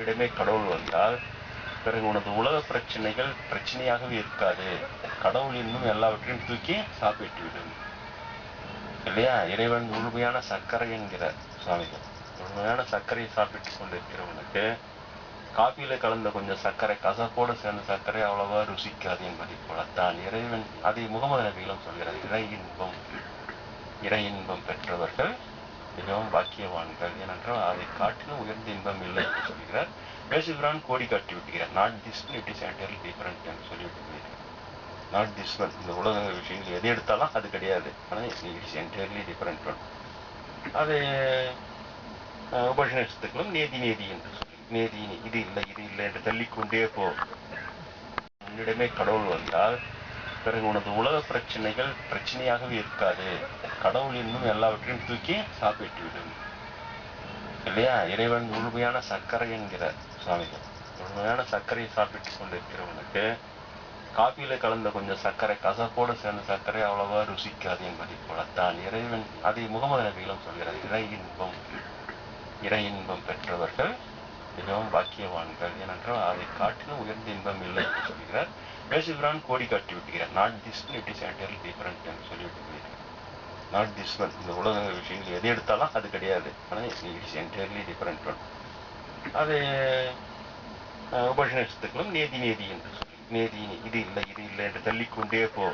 உன்னிடமே கடவுள் வந்தால் பிறகு உனது உலக பிரச்சனைகள் பிரச்சனையாகவே இருக்காது. கடவுள் இன்னும் எல்லாவற்றையும் தூக்கி சாப்பிட்டு விடும் இல்லையா? இறைவன் முழுமையான சர்க்கரை என்கிறார் சுவாமிகள். முழுமையான சர்க்கரையை சாப்பிட்டு கொண்டிருக்கிறவனுக்கு காப்பியில கலந்த கொஞ்சம் சர்க்கரை, கசப்போடு சேர்ந்த சர்க்கரை அவ்வளவா ருசிக்காது என்பதை போலத்தான் இறைவன் அதை முகமது நபிகளும் சொல்கிறார். இறை இன்பம் பெற்றவர்கள் மிகவும் பாக்கியவான்கள், ஏனென்றால் அதை காட்டிலும் உயர்ந்த இன்பம் இல்லை என்று சொல்கிறார். பேசுகிறான், கோடி காட்டி விட்டுகிறார். Not this one, it is entirely different என்று சொல்லிவிட்டு போயிருக்கிறார். நாட் திஸ் ஒன், இந்த உலக விஷயங்கள் எது எடுத்தாலும் அது கிடையாது, ஆனால் இட்ஸ் என்டையர்லி டிஃபரண்ட் ஒன். அது உபநிஷத்துக்களும் நேதி என்று சொல்லி, நேதி இது இல்லை என்று தள்ளிக்கொண்டே போ. உன்னிடமே கடவுள் வந்தால் பிறகு உனது உலக பிரச்சனைகள் பிரச்சனையாகவே இருக்காது. கடவுள் இன்னும் எல்லாவற்றையும் தூக்கி சாப்பிட்டு விடும் இல்லையா? இறைவன் முழுமையான சர்க்கரை என்கிறார் சுவாமிகள். முழுமையான சர்க்கரையை சாப்பிட்டு கொண்டிருக்கிறவனுக்கு காப்பியில கலந்த கொஞ்சம் சர்க்கரை, கசப்போடு சேர்ந்த சர்க்கரை அவ்வளவா ருசிக்காது என்பதை போலத்தான் இறைவன் அதை முகமது நபிகளும் சொல்கிறார். இறை இன்பம் பெற்றவர்கள் மிகவும் பாக்கியவான்கள், ஏனென்றால் அதை காட்டிலும் உயர்ந்த இன்பம் இல்லை என்று சொல்கிறார். பேசுகிறான், கோடி காட்டி விட்டுகிறார். Not this one, it is entirely different என்று சொல்லிவிட்டு போயிருக்கிறார். நாட் திஸ் ஒன், இந்த உலக விஷயங்கள் எது எடுத்தாலும் அது கிடையாது, ஆனால் இட்ஸ் என்டையர்லி டிஃபரண்ட் ஒன். அது உபநிஷத்துக்களும் நேதி என்று சொல்லி, நேதி இது இல்லை என்று தள்ளிக்கொண்டே போ.